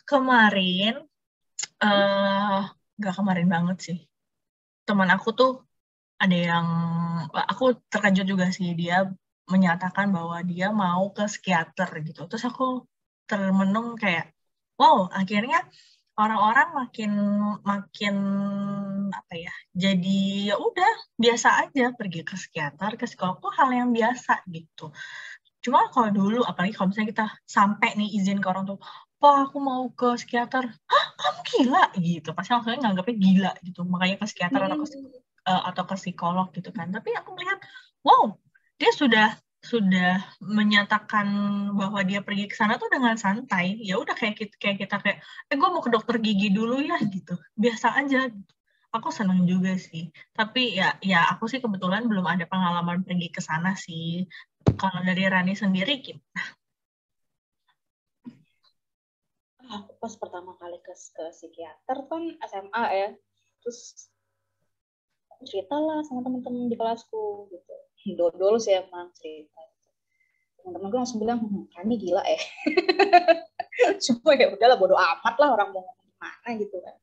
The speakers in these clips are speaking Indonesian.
Kemarin, nggak kemarin banget sih. Teman aku tuh ada yang, aku terkejut juga sih, dia menyatakan bahwa dia mau ke psikiater gitu. Terus aku termenung kayak, wow, akhirnya orang-orang makin makin apa ya? Jadi ya udah biasa aja pergi ke psikiater, ke psikolog tuh hal yang biasa gitu. Cuma kalau dulu, apalagi kalau misalnya kita sampai nih izin ke orang tua, Pak, aku mau ke psikiater. Hah, kamu gila? Gitu. Pasti langsungnya nganggapnya gila gitu. Makanya ke psikiater atau ke psikolog gitu kan. Tapi aku melihat, wow, dia sudah menyatakan bahwa dia pergi ke sana tuh dengan santai. Ya udah kayak kita kayak, gue mau ke dokter gigi dulu ya gitu. Biasa aja gitu. Aku seneng juga sih. Tapi ya aku sih kebetulan belum ada pengalaman pergi ke sana sih. Kalau dari Rani sendiri, Aku pas pertama kali ke psikiater kan SMA ya, terus cerita lah sama temen-temen di kelasku gitu. Dodol sih emang cerita. Temen-temen gue langsung bilang, Rani gila ya. Cuma ya udahlah, bodo amat lah orang mau ngomong gimana gitu kan.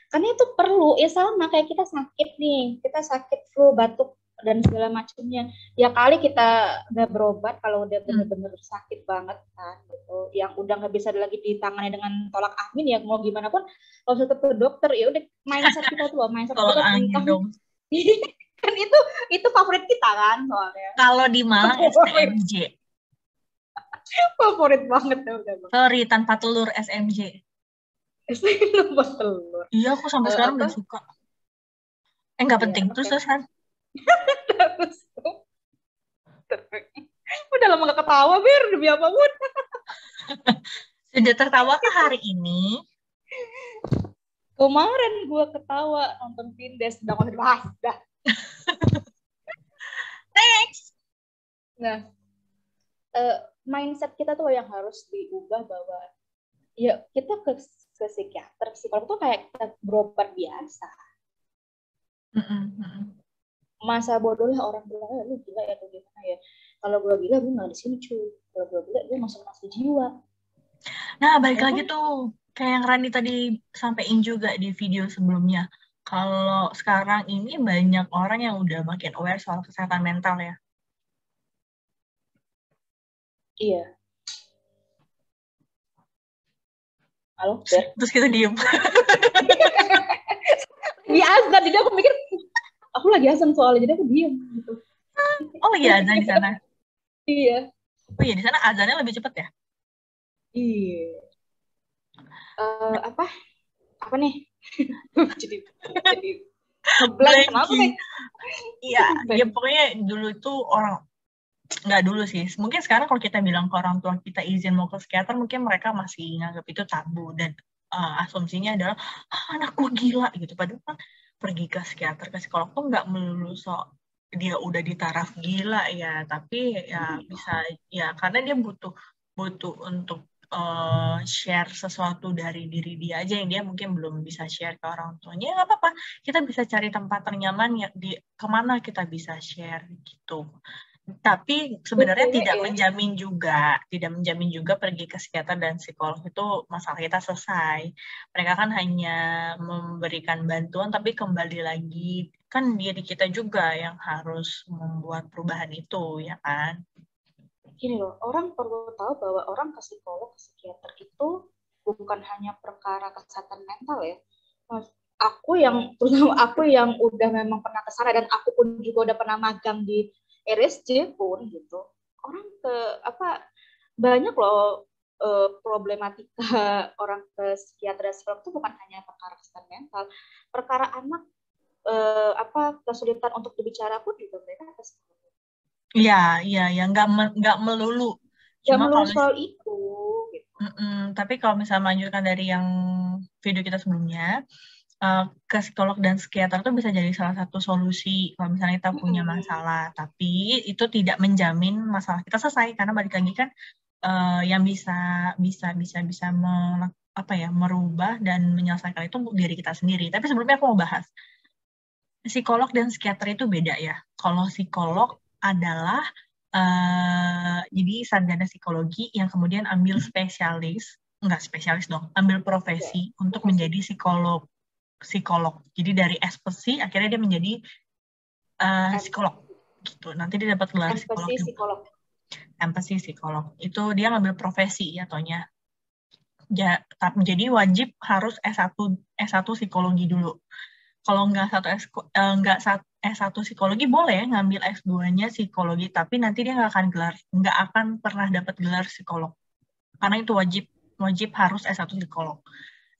Karena itu perlu, ya sama kayak kita sakit nih, kita sakit flu, batuk, dan segala macamnya. Ya kali kita nggak berobat kalau udah bener-bener sakit banget kan, gitu. Yang udah nggak bisa lagi ditangani dengan tolak angin, ya mau gimana pun, kalau sudah ke dokter, ya udah mindset kita tuh, mindset kita tolong angin tentang dong. kan itu favorit kita kan soalnya. Kalau di Malang STMJ. Favorit banget tuh udah. Sorry, tanpa telur SMJ. Lupa telur. Iya, aku sampai sekarang Apa? udah suka. Nggak Ya, penting. enak Terus ya. terus kan. Udah lama gak ketawa, Bir, demi apapun. Sudah tertawakah hari ini? Kemarin gue ketawa nonton Tindes, udah ngomongin bahas, dah. Next. Nah, mindset kita tuh yang harus diubah bahwa ya kita ke psikiater, psikolog tuh kayak kita berobat biasa. Masa bodoh lah orang bilang, lu gila ya, tuh gimana ya. Kalau gue gila, gue nggak di sini cuy. Kalau gue gila, gue masuk jiwa. Nah, balik lagi tuh. Kayak yang Rani tadi sampein juga di video sebelumnya. Kalau sekarang ini banyak orang yang udah makin aware soal kesehatan mental ya. Iya. Halo, Ber? Terus kita diem. Di azan, jadi aku mikir, aku lagi azan soalnya, jadi aku diem gitu. Oh iya, azan di sana. Iya. Oh iya, di sana azannya lebih cepet ya? Iya. Apa nih? jadi ngeblank kenapa nih? Iya, ya pokoknya dulu itu orang, nggak dulu sih. Mungkin sekarang kalau kita bilang ke orang tua kita izin mau ke psikiater, mungkin mereka masih nganggap itu tabu dan asumsinya adalah anak gue gila gitu. Padahal kan pergi ke psikiater, ke psikolog tuh nggak melulu dia udah di taraf gila ya, tapi ya bisa ya karena dia butuh butuh untuk share sesuatu dari diri dia aja yang dia mungkin belum bisa share ke orang tuanya. Ya nggak apa-apa, kita bisa cari tempat ternyaman ya di kemana kita bisa share gitu. Tapi sebenarnya tidak menjamin juga pergi ke psikiater dan psikolog itu masalah kita selesai. Mereka kan hanya memberikan bantuan, tapi kembali lagi kan diri kita juga yang harus membuat perubahan itu, ya kan? Gini loh, orang perlu tahu bahwa orang ke psikolog, ke psikiater itu bukan hanya perkara kesehatan mental ya. Aku yang udah memang pernah ke sana, dan aku pun juga udah pernah magang di RSJ pun gitu. Orang ke banyak loh problematika orang ke psikiater dan psikolog itu bukan hanya perkara kesehatan mental, perkara anak kesulitan untuk berbicara pun juga mereka ke psikolog. Iya, nggak melulu. Nggak Cuma melulu kalau soal itu. Gitu. tapi kalau misalnya melanjutkan dari yang video kita sebelumnya, ke psikolog dan psikiater itu bisa jadi salah satu solusi kalau misalnya kita punya masalah. Tapi itu tidak menjamin masalah kita selesai karena balik lagi kan yang bisa merubah dan menyelesaikan itu diri kita sendiri. Tapi sebelumnya aku mau bahas psikolog dan psikiater itu beda ya. Kalau psikolog adalah jadi sarjana psikologi yang kemudian ambil spesialis Enggak spesialis dong, ambil Ya, profesi untuk profesi. menjadi psikolog. Jadi dari espesi akhirnya dia menjadi psikolog gitu. Nanti dia dapat gelar psikolog Empati juga. psikolog. Empati psikolog. Itu dia ngambil profesi ya tonya. Jadi wajib harus S1 psikologi dulu. Kalau nggak S1 psikologi boleh ngambil S2-nya psikologi, tapi nanti dia nggak akan pernah dapat gelar psikolog. Karena itu wajib harus S1 psikolog.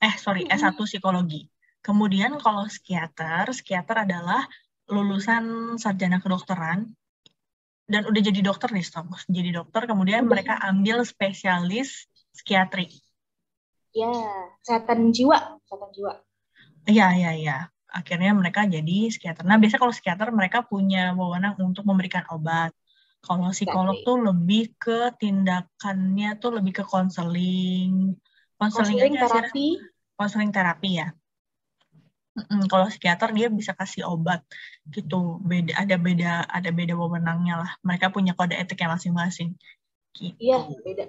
S1 psikologi. Kemudian kalau psikiater adalah lulusan sarjana kedokteran dan udah jadi dokter nih, stop. Jadi dokter, kemudian Udah. mereka ambil spesialis psikiatri. Ya, kesehatan jiwa. Kesehatan jiwa. Iya. Akhirnya mereka jadi psikiater. Nah, biasanya kalau psikiater mereka punya wewenang untuk memberikan obat. Kalau psikolog Psikiatri. tuh lebih ke tindakannya tuh lebih ke konseling. Konseling Konseling, aja sih, terapi. konseling terapi ya. Kalau psikiater dia bisa kasih obat gitu. Ada beda wewenangnya lah. Mereka punya kode etiknya masing-masing Iya, gitu. beda.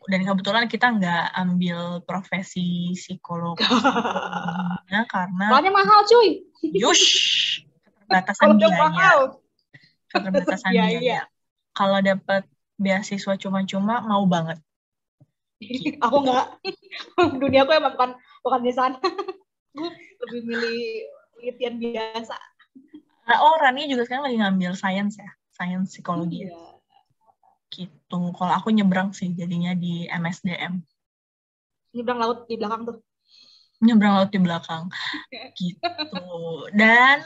Dan kebetulan kita nggak ambil profesi psikolog psikologinya karena Soalnya mahal, cuy. yush keterbatasan Kalau yang biaya. mahal. Keterbatasan Biaya. biaya. Kalau dapat beasiswa cuma-cuma mau banget. Gitu. Aku nggak. Dunia aku emang bukan di sana. Gue lebih milih penelitian biasa. Rani juga sekarang lagi ngambil sains ya, sains psikologi ya. Iya. Gitu. Kalau aku nyebrang sih jadinya di MSDM. Nyebrang laut di belakang tuh. Nyebrang laut di belakang. Gitu. Dan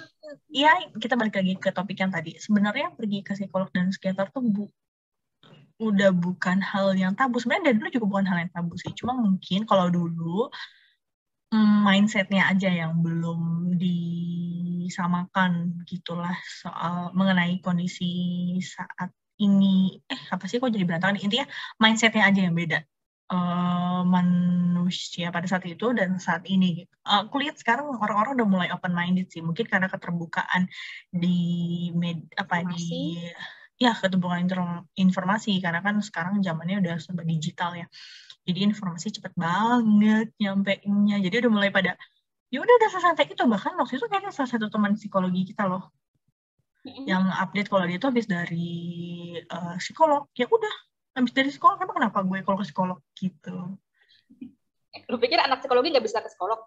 ya kita balik lagi ke topik yang tadi. Sebenarnya pergi ke psikolog dan psikiater tuh udah bukan hal yang tabu. Sebenarnya dari dulu juga bukan hal yang tabu sih. Cuma mungkin kalau dulu mindsetnya aja yang belum disamakan gitulah soal mengenai kondisi saat ini. Apa sih kok jadi berantakan? Intinya mindsetnya aja yang beda. Manusia pada saat itu dan saat ini gitu. Aku lihat sekarang orang-orang udah mulai open minded sih, mungkin karena keterbukaan di Informasi. ya keterbukaan informasi karena kan sekarang zamannya udah serba digital ya. Jadi informasi cepet banget nyampeinnya. Jadi udah mulai pada ya udah sesantai itu. Bahkan waktu itu kayaknya salah satu teman psikologi kita loh yang update kalau dia tuh habis dari psikolog. Ya udah habis dari psikolog, emang kenapa gue kalau ke psikolog gitu. Lu pikir anak psikologi nggak bisa ke psikolog?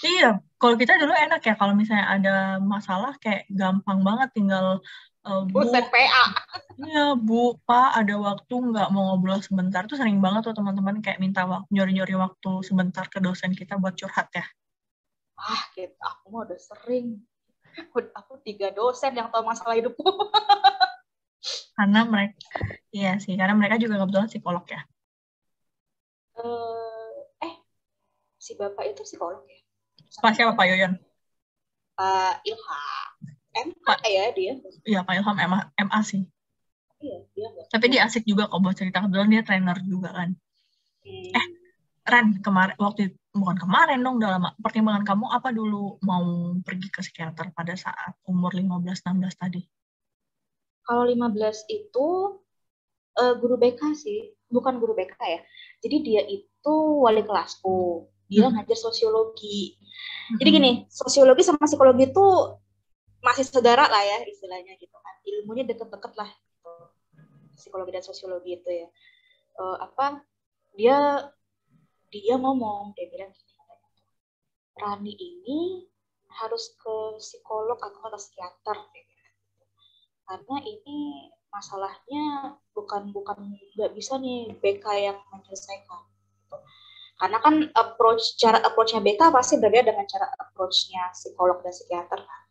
Iya, kalau kita dulu enak ya, kalau misalnya ada masalah kayak gampang banget tinggal Bu, Buset, PA. ya Bu, Pak, ada waktu nggak mau ngobrol sebentar. Tuh sering banget tuh teman-teman kayak minta nyori-nyori waktu sebentar ke dosen kita buat curhat ya. Gitu. Aku mah udah sering. Aku 3 dosen yang tahu masalah hidupku. Karena mereka, iya sih, karena mereka juga kebetulan psikolog ya. Si bapak itu psikolog ya? Pak siapa Pak Yoyon? Pak Ilham. MA Pak, ya dia. iya Pak Ilham MA sih. Iya, dia nggak. Tapi dia asik juga kok buat cerita, kebetulan dia trainer juga kan. Hmm. Ren, bukan kemarin dong, udah lama. Pertimbangan kamu apa dulu mau pergi ke psikiater pada saat umur 15-16 tadi? Kalau 15 itu guru BK sih, bukan guru BK ya. Jadi dia itu wali kelasku. Dia Mm-mm. ngajar sosiologi. Jadi Mm-mm. gini, sosiologi sama psikologi itu masih saudara lah ya istilahnya gitu kan. Ilmunya deket-deket lah. Gitu. Psikologi dan sosiologi itu ya. Apa dia dia ngomong, dia bilang gini, Rani ini harus ke psikolog atau ke psikiater karena ini masalahnya bukan nggak bisa nih BK yang menyelesaikan gitu. Karena kan cara approach-nya BK pasti berbeda dengan cara approach-nya psikolog dan psikiater kan.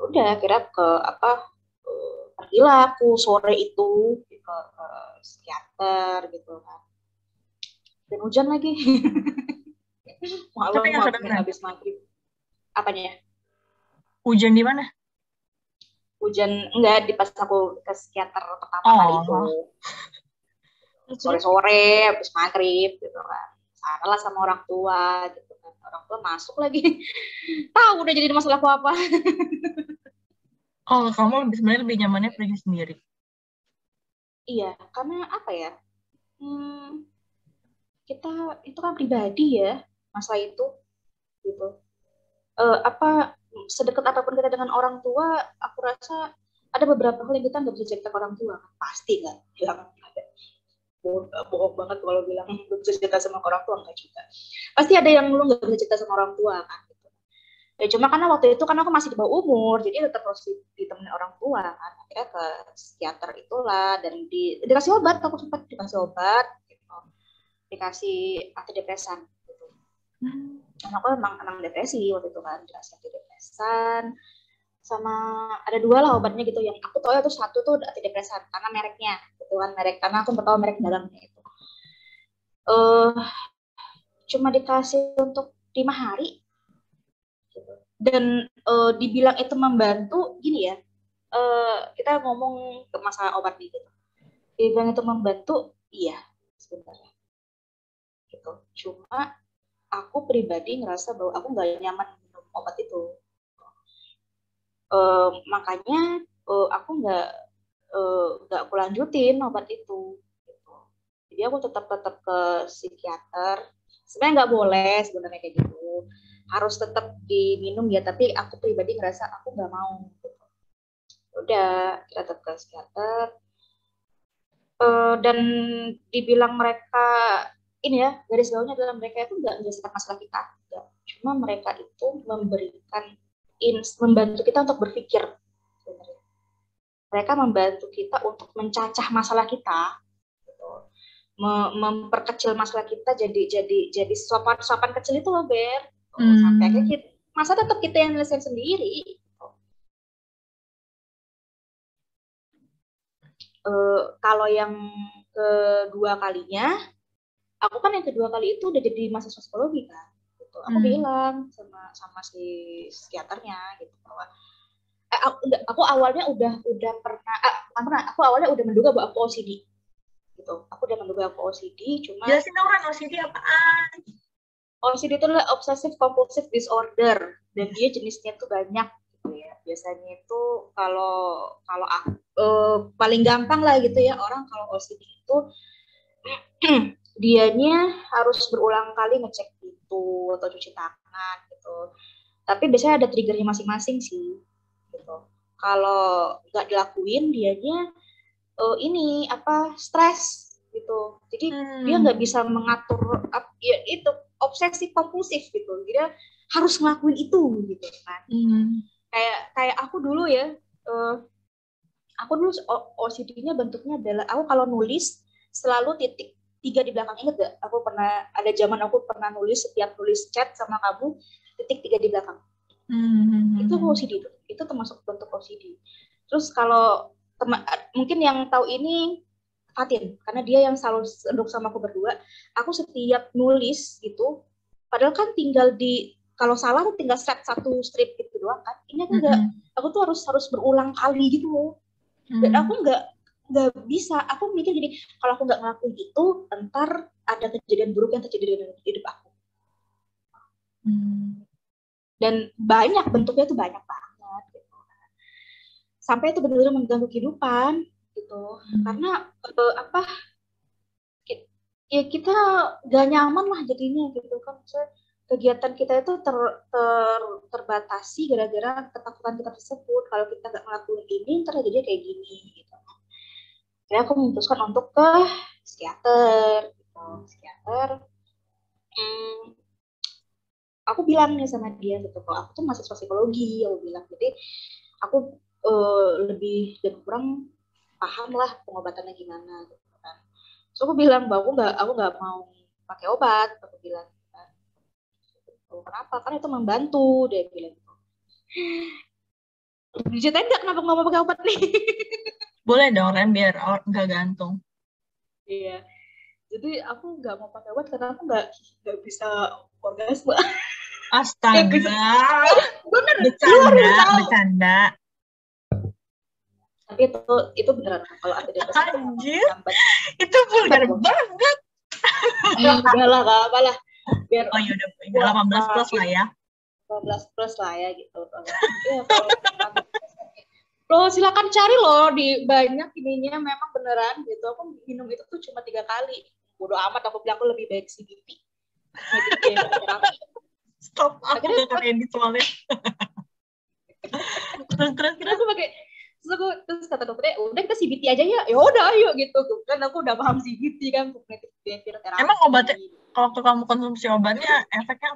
Udah kira ke pergilah aku sore itu ke psikiater gitu kan. Dan hujan lagi. Tapi Malam yang sebenarnya habis maghrib. Apanya? hujan di mana? Hujan enggak di pas aku ke psikiater pertama kali itu. Oh, terus Sore-sore habis maghrib gitu kan. Salah sama orang tua gitu kan. Orang tua masuk lagi. Tahu udah jadi masalah apa-apa. kamu sebenarnya lebih nyamannya pergi sendiri. Iya, karena apa ya? Hmm, kita itu kan pribadi ya masa itu gitu. Apa sedekat apapun kita dengan orang tua, aku rasa ada beberapa hal yang kita nggak bisa cerita ke orang tua, pasti nggak bilang bohong banget kalau bilang lu bisa cerita sama orang tua, enggak juga. Pasti ada yang lu nggak bisa cerita sama orang tua kan. Gitu. Ya cuma karena waktu itu kan aku masih di bawah umur, jadi tetap harus ditemenin orang tua kan. Akhirnya ke psikiater itulah dan dikasih obat, aku sempat dikasih obat, gitu. Dikasih antidepresan. Gitu. Karena aku emang depresi waktu itu kan, dikasih antidepresan. Sama ada 2 lah obatnya gitu, yang aku tahu itu satu tuh antidepresan karena mereknya gitu kan, merek karena aku tahu merek dalamnya itu cuma dikasih untuk 5 hari gitu. Dan dibilang itu membantu gini ya, kita ngomong ke masalah obat gitu, dibilang itu membantu iya sebenarnya gitu, cuma aku pribadi ngerasa bahwa aku nggak nyaman minum obat itu. Makanya aku nggak aku lanjutin obat itu gitu. Jadi aku tetap ke psikiater. Sebenarnya nggak boleh sebenarnya kayak gitu, harus tetap diminum ya, tapi aku pribadi ngerasa aku nggak mau gitu. Udah kita tetap ke psikiater, dan dibilang mereka ini ya, garis bawahnya adalah mereka itu nggak menyelesaikan masalah kita, enggak. Cuma mereka itu memberikan membantu kita untuk berpikir sebenarnya. Mereka membantu kita untuk mencacah masalah kita, gitu. Memperkecil masalah kita jadi sopan kecil itu loh, Ber. Sampai akhirnya masa tetap kita yang nyelesain sendiri. Kalau yang kedua kalinya, aku kan yang kedua kali itu udah jadi mahasiswa psikologi kan, gitu. Aku bilang sama si psikiaternya gitu bahwa aku awalnya udah pernah, aku awalnya udah menduga bahwa aku OCD gitu. Aku udah menduga aku OCD, cuma jelasin orang OCD apaan? OCD itu adalah obsessive compulsive disorder, dan dia jenisnya tuh banyak gitu ya. Biasanya itu kalau paling gampang lah gitu ya, orang kalau OCD itu dianya harus berulang kali ngecek pintu atau cuci tangan gitu. Tapi biasanya ada triggernya masing-masing sih gitu. Kalau nggak dilakuin dianya ini stres gitu. Jadi dia nggak bisa mengatur ya itu obsesif kompulsif gitu. Dia harus ngelakuin itu gitu kan. Kayak aku dulu ya, aku dulu OCD-nya bentuknya adalah aku kalau nulis selalu titik 3 di belakang. Ingat gak? Aku pernah ada zaman aku pernah nulis, setiap nulis chat sama kamu titik 3 di belakang. Itu OCD itu termasuk bentuk OCD. Terus kalau mungkin yang tahu ini Fatin, karena dia yang selalu duduk sama aku berdua. Aku setiap nulis gitu, padahal kan tinggal kalau salah tuh tinggal satu strip gitu doang kan. Ini aku enggak, aku tuh harus berulang kali gitu loh. Dan aku nggak bisa. Aku mikir gini, kalau aku nggak ngelakuin itu, ntar ada kejadian buruk yang terjadi dalam hidup aku. Dan banyak bentuknya tuh banyak banget gitu. Sampai itu benar-benar mengganggu kehidupan gitu. Karena ya kita gak nyaman lah jadinya gitu kan. Kegiatan kita itu terbatasi gara-gara ketakutan kita tersebut. Kalau kita nggak ngelakuin ini, ntar jadinya kayak gini gitu. Jadi aku memutuskan untuk ke psikiater gitu. Aku bilang nih sama dia gitu, kalau aku tuh mahasiswa psikologi, aku bilang. Jadi aku lebih dan kurang paham lah pengobatannya gimana gitu kan. So aku bilang bahwa aku nggak mau pakai obat, aku bilang. Kenapa? Karena itu membantu, dia bilang gitu. Diceritain nggak kenapa nggak mau pakai obat nih? Boleh dong, Ren, biar nggak gantung. Iya. Jadi aku nggak mau pakai obat karena aku nggak bisa orgasme. Astaga. Bener. Bercanda. Tapi itu beneran kalau antidepresan. Anjir. Itu vulgar banget. Udah lah, gak apa lah. Biar oh yaudah, 18 plus lah ya. 18 plus lah ya gitu. Ya, lo silakan cari loh di banyak ininya, memang beneran gitu. Aku minum itu tuh cuma 3 kali. bodo amat, aku bilang aku lebih baik CBT. Terapi. Stop, aku gak akan edit soalnya. terus aku pakai, terus kata dokternya udah kita CBT aja ya udah ayo gitu kan, aku udah paham CBT kan, kognitif behavioral terapi. Emang obatnya, kalau waktu kamu konsumsi obatnya efeknya